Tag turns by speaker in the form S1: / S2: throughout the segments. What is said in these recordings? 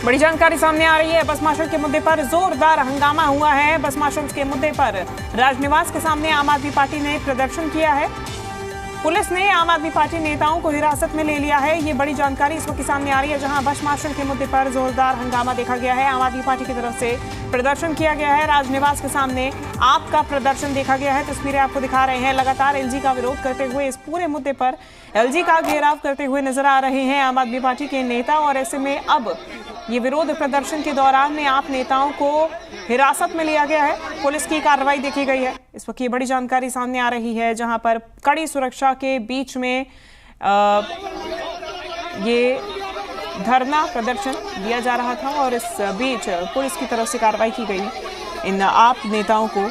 S1: बड़ी जानकारी सामने आ रही है। बस मार्शल के मुद्दे पर जोरदार हंगामा हुआ है। बस मार्शल के मुद्दे पर राजनिवास के सामने आम आदमी पार्टी ने प्रदर्शन किया है। पुलिस ने आम आदमी पार्टी नेताओं को हिरासत में ले लिया है। ये बड़ी जानकारी इस वक्त सामने आ रही है, जहां बस मार्शल के मुद्दे पर जोरदार हंगामा देखा गया है। आम आदमी पार्टी की तरफ से प्रदर्शन किया गया है। राजनिवास के सामने आपका प्रदर्शन देखा गया है। तस्वीरें आपको दिखा रहे हैं। लगातार एलजी का विरोध करते हुए इस पूरे मुद्दे पर एलजी का घेराव करते हुए नजर आ रहे हैं आम आदमी पार्टी के नेता। और ऐसे में अब ये विरोध प्रदर्शन के दौरान में आप नेताओं को हिरासत में लिया गया है। पुलिस की कार्रवाई देखी गई है। इस वक्त ये बड़ी जानकारी सामने आ रही है, जहां पर कड़ी सुरक्षा के बीच में ये धरना प्रदर्शन दिया जा रहा था और इस बीच पुलिस की तरफ से कार्रवाई की गई। इन आप नेताओं को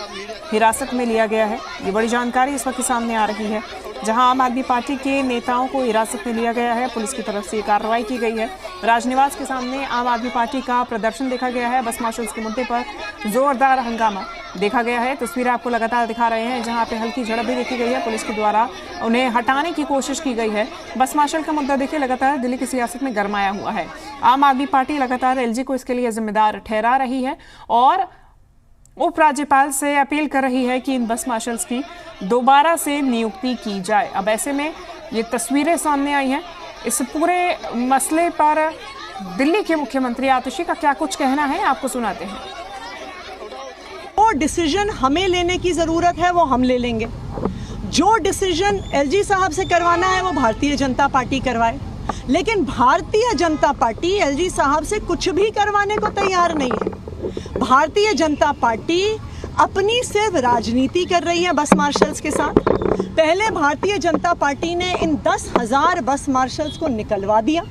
S1: हिरासत में लिया गया है। ये बड़ी जानकारी इस वक्त सामने आ रही है, जहां आम आदमी पार्टी के नेताओं को हिरासत में लिया गया है। पुलिस की तरफ से कार्रवाई की गई है। राजनिवास के सामने आम आदमी पार्टी का प्रदर्शन देखा गया है। बस मार्शल के मुद्दे पर जोरदार हंगामा देखा गया है। तस्वीरें आपको लगातार दिखा रहे हैं, जहां पे हल्की झड़प भी देखी गई है। पुलिस के द्वारा उन्हें हटाने की कोशिश की गई है। बस मार्शल का मुद्दा देखिए लगातार दिल्ली की सियासत में गरमाया हुआ है। आम आदमी पार्टी लगातार एलजी को इसके लिए जिम्मेदार ठहरा रही है और उपराज्यपाल से अपील कर रही है कि इन बस मार्शल्स की दोबारा से नियुक्ति की जाए। अब ऐसे में ये तस्वीरें सामने आई हैं। इस पूरे मसले पर दिल्ली के मुख्यमंत्री आतिशी का क्या कुछ कहना है, आपको सुनाते हैं।
S2: वो डिसीजन हमें लेने की जरूरत है, वो हम ले लेंगे। जो डिसीजन एलजी साहब से करवाना है वो भारतीय जनता पार्टी करवाए, लेकिन भारतीय जनता पार्टी एलजी साहब से कुछ भी करवाने को तैयार नहीं है। भारतीय जनता पार्टी अपनी सिर्फ राजनीति कर रही है बस मार्शल्स के साथ। पहले भारतीय जनता पार्टी ने इन 10,000 बस मार्शल्स को निकलवा दिया।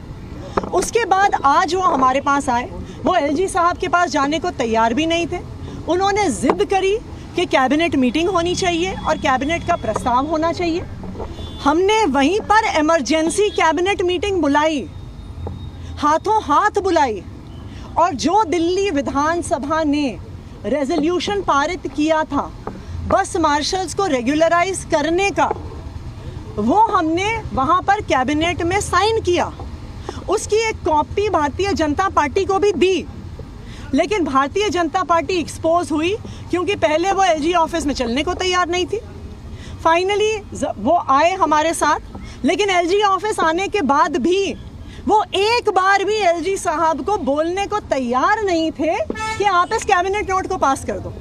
S2: उसके बाद आज वो हमारे पास आए, वो एलजी साहब के पास जाने को तैयार भी नहीं थे। उन्होंने जिद करी कि कैबिनेट मीटिंग होनी चाहिए और कैबिनेट का प्रस्ताव होना चाहिए। हमने वहीं पर इमरजेंसी कैबिनेट मीटिंग बुलाई, हाथों हाथ बुलाई, और जो दिल्ली विधानसभा ने रेजोल्यूशन पारित किया था बस मार्शल्स को रेगुलराइज करने का, वो हमने वहां पर कैबिनेट में साइन किया। उसकी एक कॉपी भारतीय जनता पार्टी को भी दी, लेकिन भारतीय जनता पार्टी एक्सपोज हुई क्योंकि पहले वो एलजी ऑफिस में चलने को तैयार नहीं थी। फाइनली वो आए हमारे साथ, लेकिन एलजी ऑफिस आने के बाद भी वो एक बार भी एलजी साहब को बोलने को तैयार नहीं थे कि आप इस कैबिनेट नोट को पास कर दो।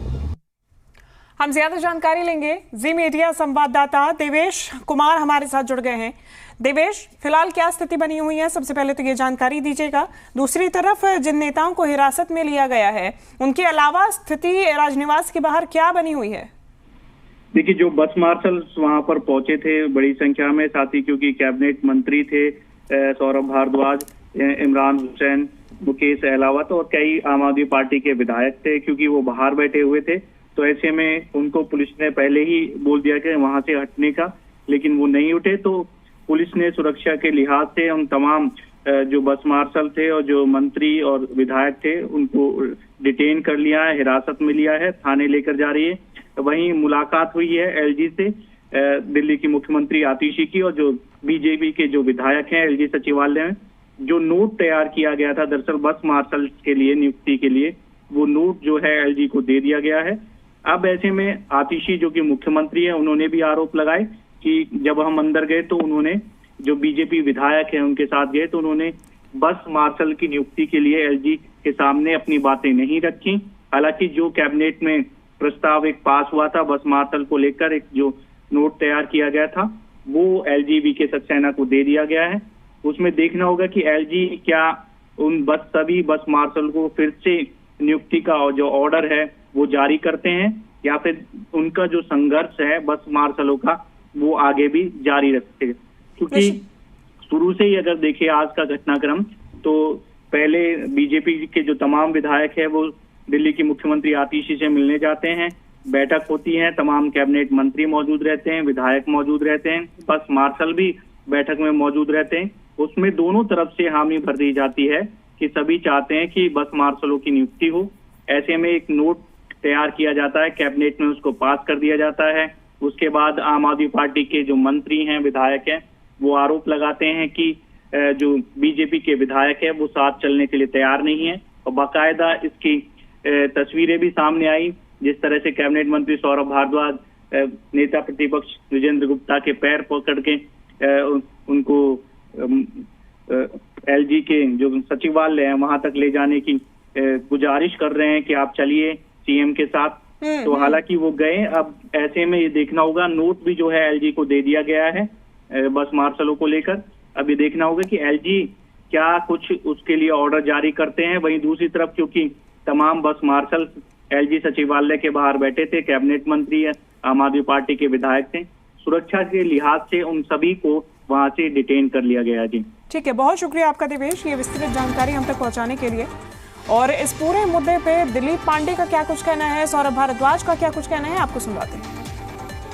S1: हम ज्यादा जानकारी लेंगे। जी मीडिया संवाददाता देवेश कुमार हमारे साथ जुड़ गए हैं। देवेश, फिलहाल क्या स्थिति बनी हुई है, सबसे पहले तो ये जानकारी दीजिएगा। दूसरी तरफ जिन नेताओं को हिरासत में लिया गया है, उनके अलावा स्थिति राजनिवास के बाहर क्या बनी हुई है?
S3: देखिए, जो बस मार्शल वहां पर पहुंचे थे बड़ी संख्या में, साथ ही क्योंकि कैबिनेट मंत्री थे सौरभ भारद्वाज, इमरान हुसैन, मुकेश अहलावत और कई आम आदमी पार्टी के विधायक थे, क्योंकि वो बाहर बैठे हुए थे। तो ऐसे में उनको पुलिस ने पहले ही बोल दिया कि वहां से हटने का, लेकिन वो नहीं उठे। तो पुलिस ने सुरक्षा के लिहाज से उन तमाम जो बस मार्शल थे और जो मंत्री और विधायक थे उनको डिटेन कर लिया है, हिरासत में लिया है, थाने लेकर जा रही है। वहीं मुलाकात हुई है एलजी से, दिल्ली की मुख्यमंत्री आतिशी की, और जो बीजेपी के जो विधायक हैं एलजी सचिवालय में जो नोट तैयार किया गया था दरअसल बस मार्शल के लिए नियुक्ति के लिए, वो नोट जो है एलजी को दे दिया गया है। अब ऐसे में आतिशी जो कि मुख्यमंत्री है, उन्होंने भी आरोप लगाए कि जब हम अंदर गए तो उन्होंने, जो बीजेपी विधायक हैं उनके साथ गए, तो उन्होंने बस मार्शल की नियुक्ति के लिए एलजी के सामने अपनी बातें नहीं रखी। हालांकि जो कैबिनेट में प्रस्ताव एक पास हुआ था बस मार्शल को लेकर, एक जो नोट तैयार किया गया था, वो एलजी वीके सक्सेना को दे दिया गया है। उसमें देखना होगा कि एलजी क्या उन सभी बस मार्शल को फिर से नियुक्ति का जो ऑर्डर है वो जारी करते हैं, या फिर उनका जो संघर्ष है बस मार्शलों का वो आगे भी जारी रखते हैं। क्योंकि शुरू से ही अगर देखिए आज का घटनाक्रम, तो पहले बीजेपी के जो तमाम विधायक है वो दिल्ली की मुख्यमंत्री आतिशी से मिलने जाते हैं, बैठक होती है, तमाम कैबिनेट मंत्री मौजूद रहते हैं, विधायक मौजूद रहते हैं, बस मार्शल भी बैठक में मौजूद रहते हैं। उसमें दोनों तरफ से हामी भर दी जाती है कि सभी चाहते हैं कि बस मार्शलों की नियुक्ति हो। ऐसे में एक नोट तैयार किया जाता है, कैबिनेट में उसको पास कर दिया जाता है। उसके बाद आम आदमी पार्टी के जो मंत्री हैं, विधायक हैं, वो आरोप लगाते हैं कि जो बीजेपी के विधायक है वो साथ चलने के लिए तैयार नहीं है। और बाकायदा इसकी तस्वीरें भी सामने आई, जिस तरह से कैबिनेट मंत्री सौरभ भारद्वाज नेता प्रतिपक्ष विजेंद्र गुप्ता के पैर पकड़ के उनको एलजी के जो सचिवालय है वहां तक ले जाने की गुजारिश कर रहे हैं कि आप चलिए सीएम के साथ। तो हालांकि वो गए। अब ऐसे में ये देखना होगा, नोट भी जो है एलजी को दे दिया गया है बस मार्शलों को लेकर। अब ये देखना होगा कि एलजी क्या कुछ उसके लिए ऑर्डर जारी करते हैं। वहीं दूसरी तरफ क्योंकि तमाम बस मार्शल एलजी सचिवालय के बाहर बैठे थे, कैबिनेट मंत्री आम आदमी पार्टी के विधायक थे, सुरक्षा के लिहाज से उन सभी को वहां से डिटेन कर लिया गया। जी
S1: ठीक है, बहुत शुक्रिया आपका देवेश, ये विस्तृत जानकारी हम तक पहुंचाने के लिए। और इस पूरे मुद्दे पे दिलीप पांडे का क्या कुछ कहना है, सौरभ भारद्वाज का क्या कुछ कहना है, आपको सुनवाते हैं।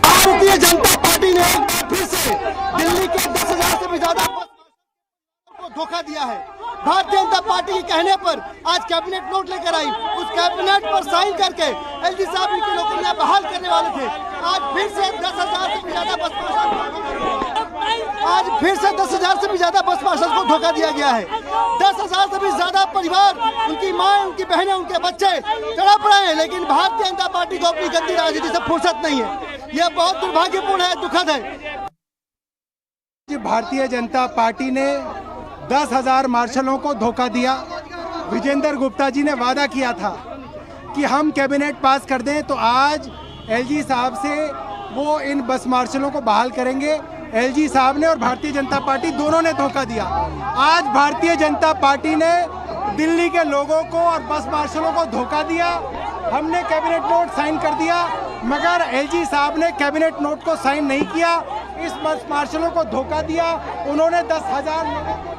S4: भारतीय जनता पार्टी ने फिर से दिल्ली के 10,000 से भी ज्यादा को धोखा दिया है। भारतीय जनता पार्टी के कहने पर आज कैबिनेट नोट लेकर आई, उस कैबिनेट पर साइन करके एलजी साहब की नौकरियां बहाल करने वाले थे। आज फिर से 10,000 से भी ज्यादा बस मार्शल को धोखा दिया गया है। 10,000 से भी ज्यादा परिवार, उनकी माँ, उनकी बहनें, उनके बच्चे तड़प रहे हैं, लेकिन भारतीय जनता पार्टी को अपनी गंदी राजनीति से फुर्सत नहीं है। यह बहुत दुर्भाग्यपूर्ण है, दुखद है।
S5: भारतीय जनता पार्टी ने 10,000 मार्शलों को धोखा दिया। विजेंद्र गुप्ता जी ने वादा किया था कि हम कैबिनेट पास कर दें तो आज एलजी साहब से वो इन बस मार्शलों को बहाल करेंगे। एलजी साहब ने और भारतीय जनता पार्टी दोनों ने धोखा दिया। आज भारतीय जनता पार्टी ने दिल्ली के लोगों को और बस मार्शलों को धोखा दिया। हमने कैबिनेट नोट साइन कर दिया, मगर एलजी साहब ने कैबिनेट नोट को साइन नहीं किया। इस बस मार्शलों को धोखा दिया। उन्होंने 10,000 लोगों को